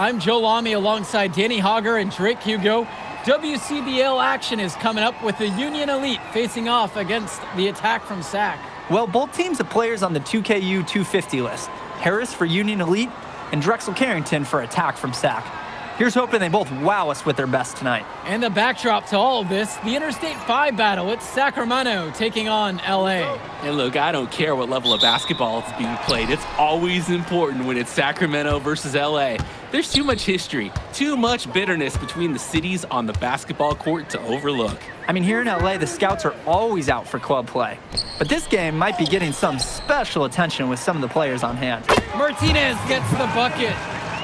I'm Joe Lamy alongside Danny Hogger and Drake Hugo. WCBL action is coming up with the Union Elite facing off against the Attack from SAC. Well, both teams have players on the 2KU 250 list. Harris for Union Elite and Drexel Carrington for Attack from SAC. Here's hoping they both wow us with their best tonight. And the backdrop to all of this, the Interstate 5 battle. It's Sacramento taking on LA. And look, I don't care what level of basketball is being played. It's always important when it's Sacramento versus LA. There's too much history, too much bitterness between the cities on the basketball court to overlook. I mean, here in LA, the scouts are always out for club play. But this game might be getting some special attention with some of the players on hand. Martinez gets the bucket.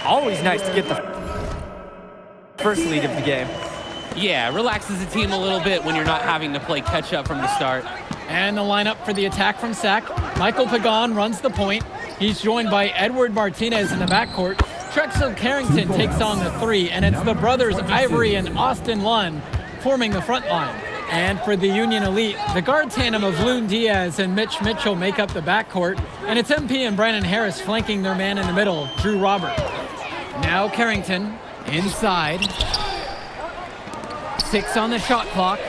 Always nice to get the first lead of the game. Yeah, relaxes the team a little bit when you're not having to play catch up from the start. And the lineup for the Attack from SAC. Michael Pagan runs the point. He's joined by Edward Martinez in the backcourt. Drexel Carrington takes on the three, and it's the brothers Ivory and Austin Lunn forming the front line. And for the Union Elite, the guard tandem of Loon Diaz and Mitch Mitchell make up the backcourt, and it's MP and Brandon Harris flanking their man in the middle, Drew Robert. Now Carrington inside. 6 on the shot clock.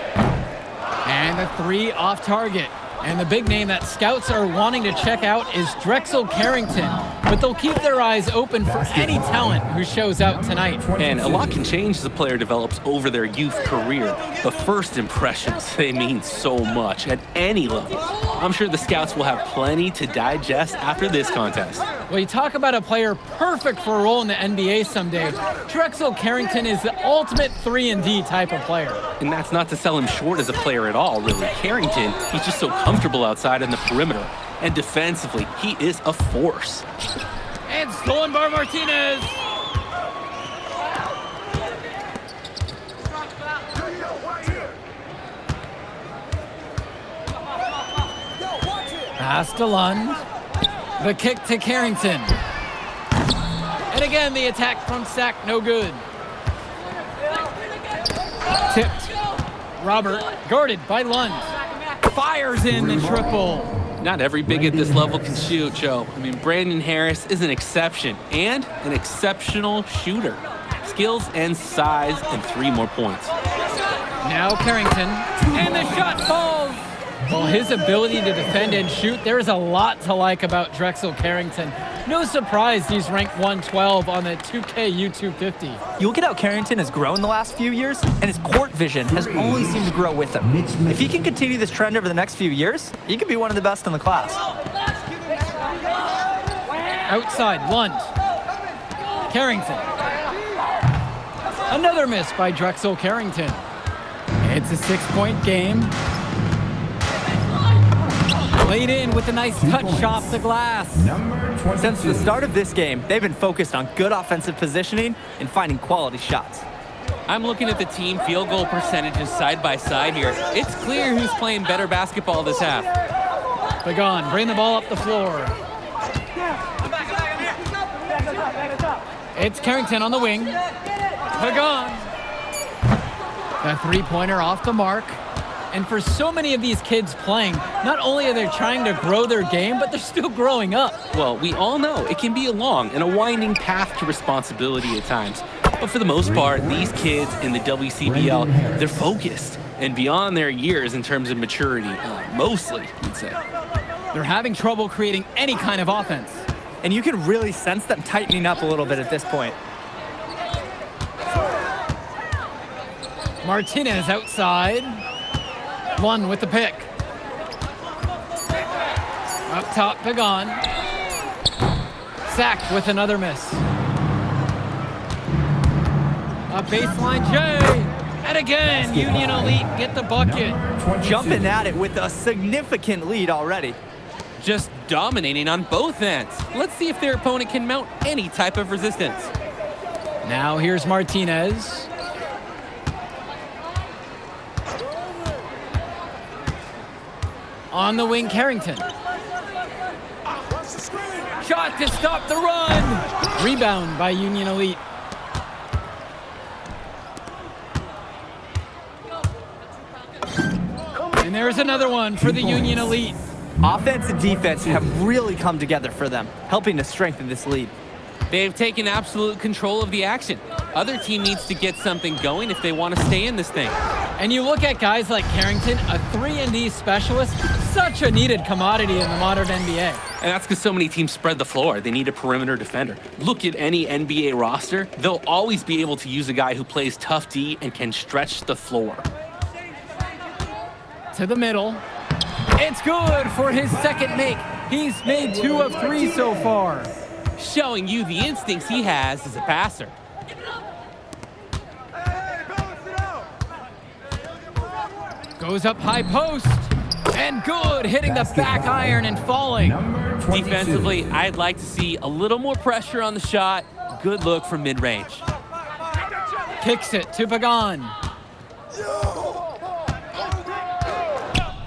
And the 3 off target. And the big name that scouts are wanting to check out is Drexel Carrington. But they'll keep their eyes open for any talent who shows out tonight. And a lot can change as a player develops over their youth career. But first impressions, they mean so much at any level. I'm sure the scouts will have plenty to digest after this contest. Well, you talk about a player perfect for a role in the NBA someday. Drexel Carrington is the ultimate 3-and-D type of player. And that's not to sell him short as a player at all, really. Carrington, he's just so comfortable outside in the perimeter. And defensively, he is a force. And stolen by Martinez. Pass to Lund. The kick to Carrington. And again, the attack from SAC, no good. Tipped. Robert, guarded by Lund. Fires in the triple. Not every big at this level can shoot, Joe. I mean, Brandon Harris is an exception and an exceptional shooter. Skills and size and 3 more points. Now Carrington, and the shot falls. Well, his ability to defend and shoot, there is a lot to like about Drexel Carrington. No surprise he's ranked 112 on the 2KU 250. You look at how Carrington has grown the last few years, and his court vision has only seemed to grow with him. If he can continue this trend over the next few years, he could be one of the best in the class. Outside, Lund. Carrington. Another miss by Drexel Carrington. It's a 6-point game. Laid in with a nice touch off the glass. Since the start of this game, they've been focused on good offensive positioning and finding quality shots. I'm looking at the team field goal percentages side by side here. It's clear who's playing better basketball this half. Pagan, bring the ball up the floor. It's Carrington on the wing. Pagan. The three-pointer off the mark. And for so many of these kids playing, not only are they trying to grow their game, but they're still growing up. Well, we all know it can be a long and a winding path to responsibility at times. But for the most part, these kids in the WCBL, they're focused and beyond their years in terms of maturity, mostly, you'd say. They're having trouble creating any kind of offense. And you can really sense them tightening up a little bit at this point. Martinez outside. One with the pick. Up top, Pagan. SAC with another miss. A baseline J. And again, Union Elite get the bucket. Jumping at it with a significant lead already. Just dominating on both ends. Let's see if their opponent can mount any type of resistance. Now here's Martinez. On the wing, Carrington. Shot to stop the run. Rebound by Union Elite. And there's another one for the Union Elite. Offense and defense have really come together for them, helping to strengthen this lead. They've taken absolute control of the action. Other team needs to get something going if they want to stay in this thing. And you look at guys like Carrington, a 3-and-D specialist, such a needed commodity in the modern NBA. And that's because so many teams spread the floor. They need a perimeter defender. Look at any NBA roster. They'll always be able to use a guy who plays tough D and can stretch the floor. To the middle. It's good for his second make. He's made 2 of 3 so far. Showing you the instincts he has as a passer. Goes up high post. And good, hitting the back iron and falling. Defensively, I'd like to see a little more pressure on the shot. Good look from mid-range. Kicks it to Pagan.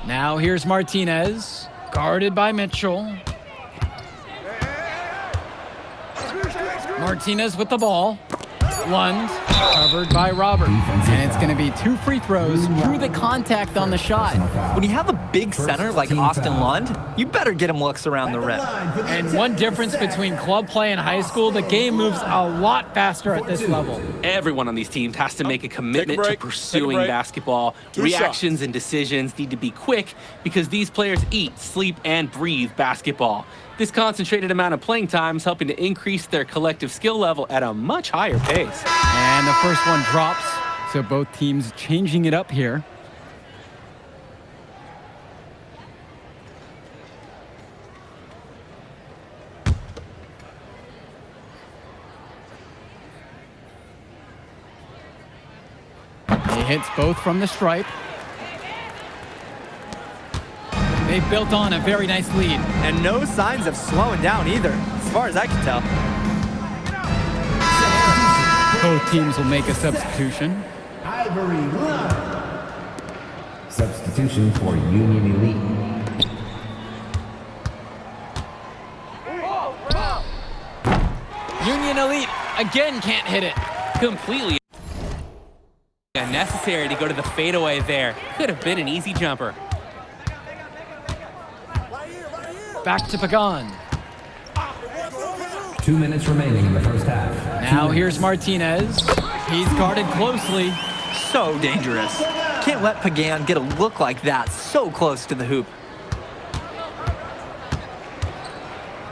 Now here's Martinez, guarded by Mitchell. Martinez with the ball. Lund, covered by Robert. And it's going to be 2 free throws through the contact on the shot. When you have a big center like Austin Lund, you better get him looks around the rim. And one difference between club play and high school, the game moves a lot faster at this level. Everyone on these teams has to make a commitment to pursuing basketball. Reactions and decisions need to be quick because these players eat, sleep, and breathe basketball. This concentrated amount of playing time is helping to increase their collective skill level at a much higher pace. And the first one drops, so both teams changing it up here. He hits both from the stripe. They've built on a very nice lead. And no signs of slowing down either, as far as I can tell. Both teams will make a substitution. Ivory Lund. Substitution for Union Elite. Union Elite again can't hit it. Completely unnecessary to go to the fadeaway there. Could have been an easy jumper. Back to Pagan. 2 minutes remaining in the first half. Now here's Martinez. He's guarded closely. So dangerous. Can't let Pagan get a look like that so close to the hoop.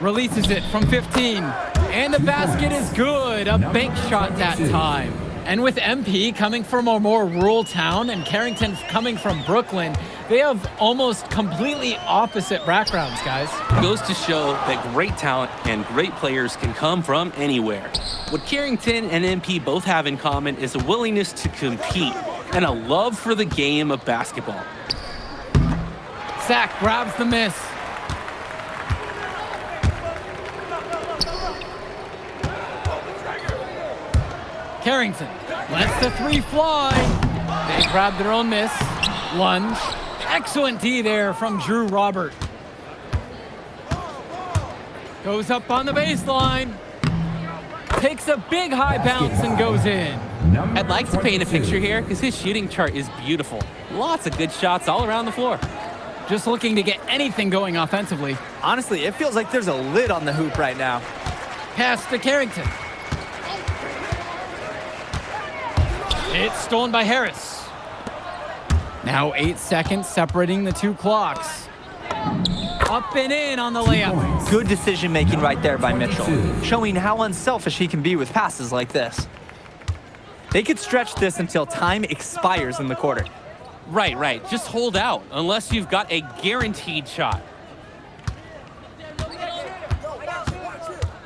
Releases it from 15. And the basket is good. A bank shot that time. And with MP coming from a more rural town and Carrington coming from Brooklyn, they have almost completely opposite backgrounds, guys. Goes to show that great talent and great players can come from anywhere. What Carrington and MP both have in common is a willingness to compete and a love for the game of basketball. Sack grabs the miss. Carrington lets the 3 fly. They grab their own miss. Lunge. Excellent D there from Drew Robert. Goes up on the baseline. Takes a big high bounce and goes in. I'd like to paint a picture here because his shooting chart is beautiful. Lots of good shots all around the floor. Just looking to get anything going offensively. Honestly, it feels like there's a lid on the hoop right now. Pass to Carrington. It's stolen by Harris. Now 8 seconds separating the 2 clocks. Up and in on the layup. Good decision making right there by Mitchell, showing how unselfish he can be with passes like this. They could stretch this until time expires in the quarter. Right. Just hold out unless you've got a guaranteed shot.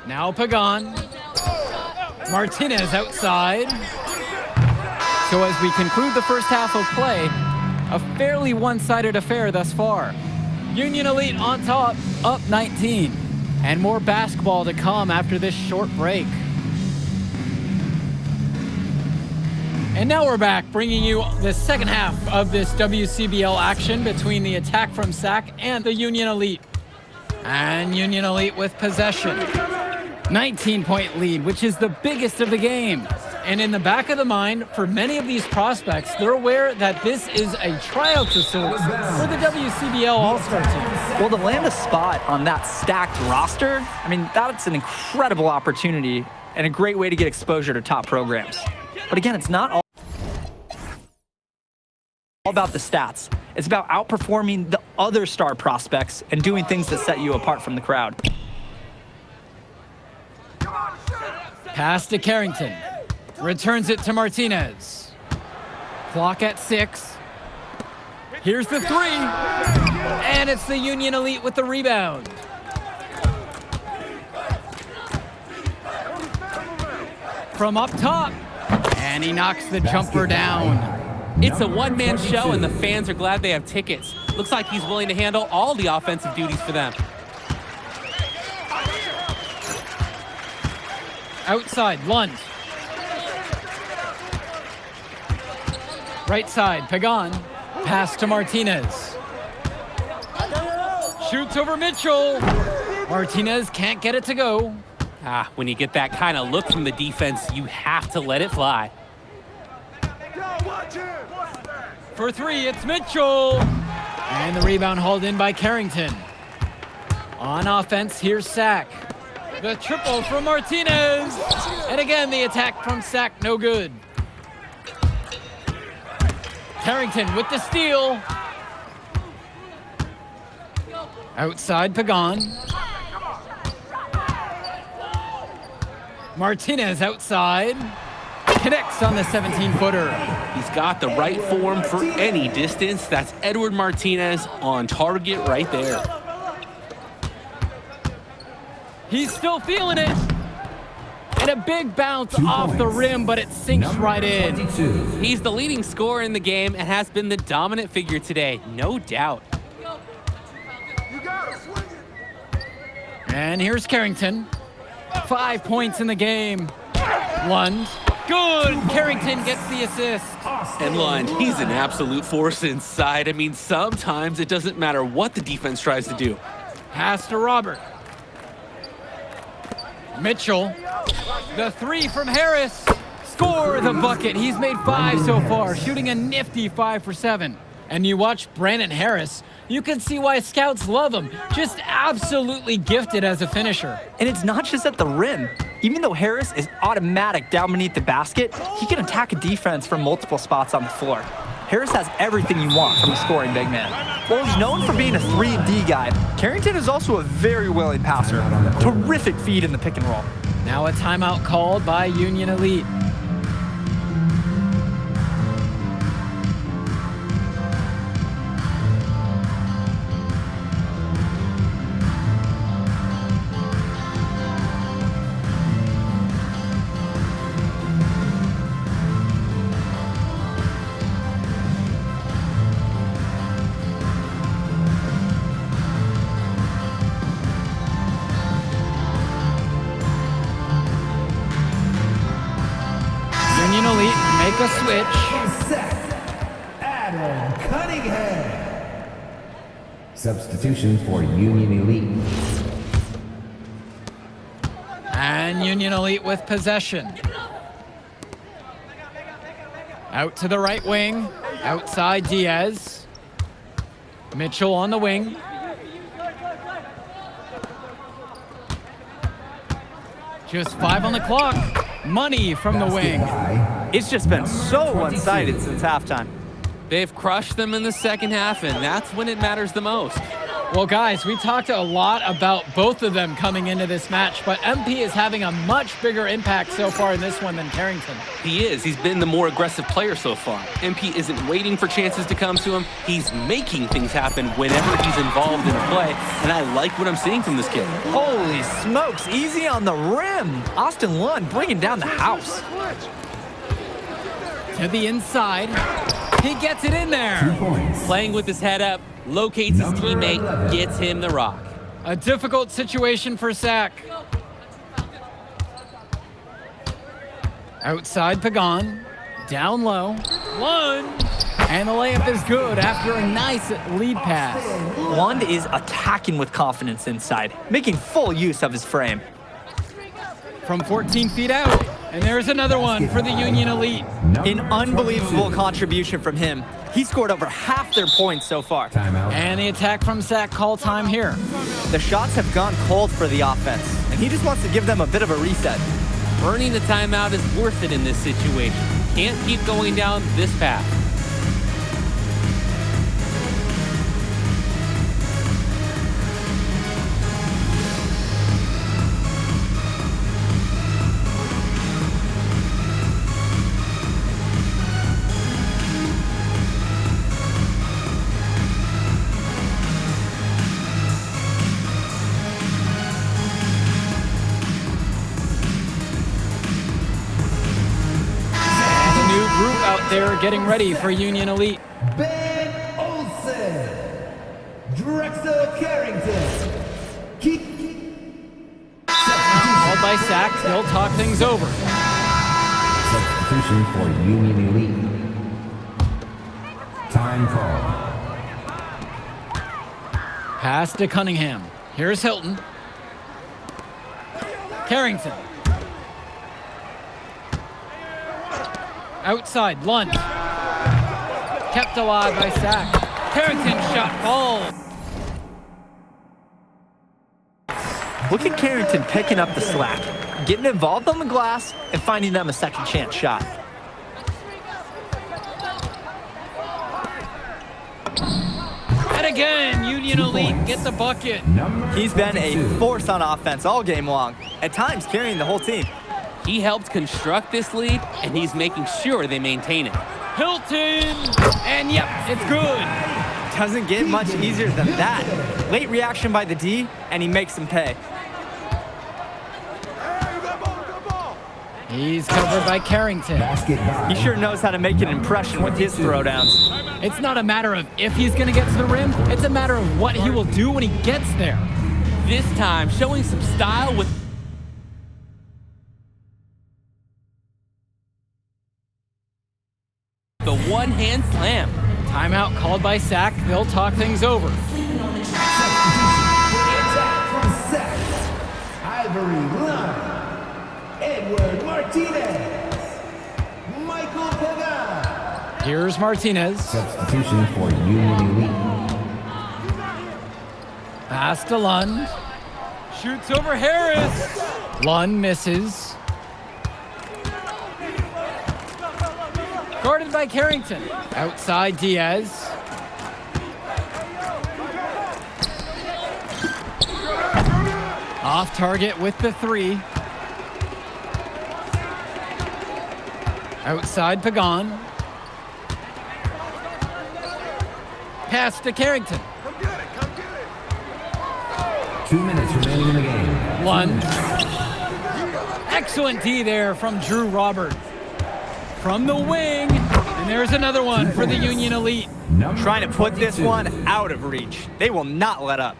Now Pagan. Martinez outside. So as we conclude the first half of play, a fairly one-sided affair thus far. Union Elite on top, up 19. And more basketball to come after this short break. And now we're back, bringing you the second half of this WCBL action between the attack from SAC and the Union Elite. And Union Elite with possession. 19-point lead, which is the biggest of the game. And in the back of the mind, for many of these prospects, they're aware that this is a tryout of sorts for the WCBL All-Star team. Well, to land a spot on that stacked roster, I mean, that's an incredible opportunity and a great way to get exposure to top programs. But again, it's not all about the stats. It's about outperforming the other star prospects and doing things that set you apart from the crowd. Pass to Carrington. Returns it to Martinez. Clock at 6. Here's the 3. And it's the Union Elite with the rebound. From up top. And he knocks the jumper down. It's a one-man show, and the fans are glad they have tickets. Looks like he's willing to handle all the offensive duties for them. Outside, Lund. Right side, Pagan. Pass to Martinez. Shoots over Mitchell. Martinez can't get it to go. When you get that kind of look from the defense, you have to let it fly. For 3, it's Mitchell. And the rebound hauled in by Carrington. On offense, here's Sack. The triple from Martinez. And again, the attack from Sack, no good. Carrington with the steal. Outside, Pagan. Martinez outside. Connects on the 17-footer. He's got the right form for any distance. That's Edward Martinez on target right there. He's still feeling it. And a big bounce off the rim, but it sinks right in. He's the leading scorer in the game and has been the dominant figure today, no doubt. And here's Carrington. 5 points in the game. Lund. Good. Carrington gets the assist. And Lund, he's an absolute force inside. I mean, sometimes it doesn't matter what the defense tries to do. Pass to Robert. Mitchell. The 3 from Harris. Score the bucket. He's made 5 so far, shooting a nifty 5 for 7. And you watch Brandon Harris, you can see why scouts love him. Just absolutely gifted as a finisher. And it's not just at the rim. Even though Harris is automatic down beneath the basket, he can attack a defense from multiple spots on the floor. Harris has everything you want from a scoring big man. While he's known for being a 3-and-D guy, Carrington is also a very willing passer. Terrific feed in the pick and roll. Now a timeout called by Union Elite. Union Elite make a switch. Adam Cunningham. Substitution for Union Elite. And Union Elite with possession. Out to the right wing. Outside Diaz. Mitchell on the wing. Just 5 on the clock. Money from the wing. It's just been so one-sided since halftime. They've crushed them in the second half, and that's when it matters the most. Well, guys, we talked a lot about both of them coming into this match, but MP is having a much bigger impact so far in this one than Carrington. He is. He's been the more aggressive player so far. MP isn't waiting for chances to come to him. He's making things happen whenever he's involved in a play, and I like what I'm seeing from this kid. Holy smokes, easy on the rim. Austin Lund bringing down the house. To the inside. He gets it in there. 2 points. Playing with his head up, locates his teammate, gets him the rock. A difficult situation for Sack. Outside Pagan. Down low. Lund. And the layup is good after a nice lead pass. Lund is attacking with confidence inside, making full use of his frame. From 14 feet out. And there's another one for the Union Elite. An unbelievable contribution from him. He scored over half their points so far. Timeout. And the attack from Sack call time here. The shots have gone cold for the offense, and he just wants to give them a bit of a reset. Earning the timeout is worth it in this situation. Can't keep going down this path. They're getting ready for Union Elite. Ben Olsen, Drexel Carrington, Called by Sack, they'll talk things over. Substitution for Union Elite. Time call. Pass to Cunningham. Here's Hilton. Carrington. Outside, Lund. Kept alive by Sack. Carrington shot ball. Look at Carrington picking up the slack, getting involved on the glass, and finding them a second chance shot. And again, Union Elite get the bucket. He's been a force on offense all game long, at times carrying the whole team. He helped construct this lead, and he's making sure they maintain it. Hilton! And yep, it's good. Doesn't get much easier than that. Late reaction by the D, and he makes them pay. He's covered by Carrington. He sure knows how to make an impression with his throwdowns. It's not a matter of if he's going to get to the rim. It's a matter of what he will do when he gets there. This time, showing some style with the one-hand slam. Timeout called by Sack. They'll talk things over. Ivory Lund, Edward Martinez, Michael Pagan. Here's Martinez. Substitution for Union Elite. Pass to Lund. Shoots over Harris. Lund misses. Guarded by Carrington. Outside Diaz. Off target with the three. Outside Pagan. Pass to Carrington. 2 minutes remaining in the game. Lund. Excellent D there from Drew Robert. From the wing. And there's another one for the Union Elite. Trying to put this one out of reach. They will not let up.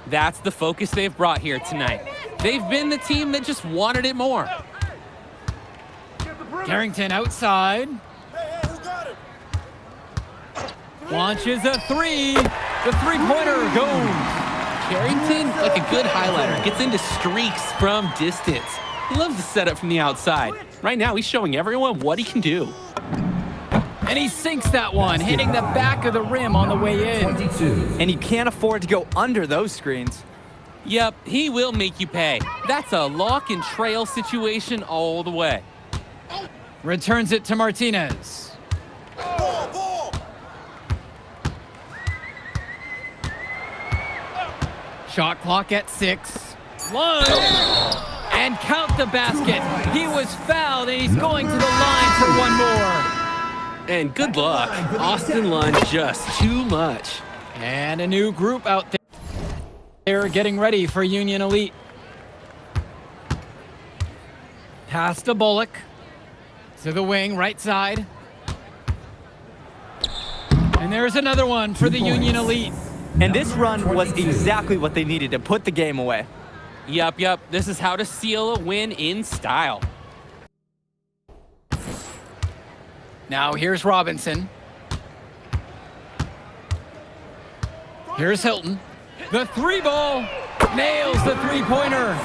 That's the focus they've brought here tonight. They've been the team that just wanted it more. Carrington outside. Launches a three. The three-pointer goes. Carrington, like a good highlighter, gets into streaks from distance. He loves to set up from the outside. Right now, he's showing everyone what he can do. And he sinks that one, hitting the back of the rim on the way in. 22. And you can't afford to go under those screens. Yep, he will make you pay. That's a lock and trail situation all the way. Returns it to Martinez. Shot clock at 6. Lund. And count the basket. He was fouled, and he's going to the line for one more. And good luck. Austin Lund just too much. And a new group out there. They're getting ready for Union Elite. Pass to Bullock. To the wing, right side. And there's another one for the Union Elite. And this run was exactly what they needed to put the game away. Yep. This is how to seal a win in style. Now here's Robinson. Here's Hilton. The three ball. Nails the three-pointer.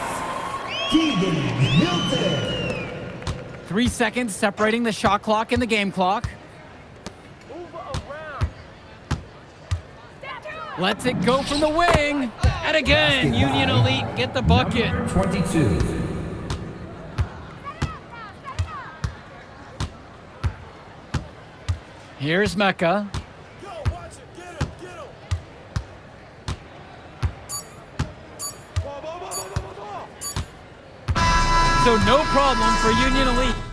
Keegan Hilton, 3 seconds separating the shot clock and the game clock. Lets it go from the wing. And again, Union Elite get the bucket. Number 22. Here's Mecca. So no problem for Union Elite.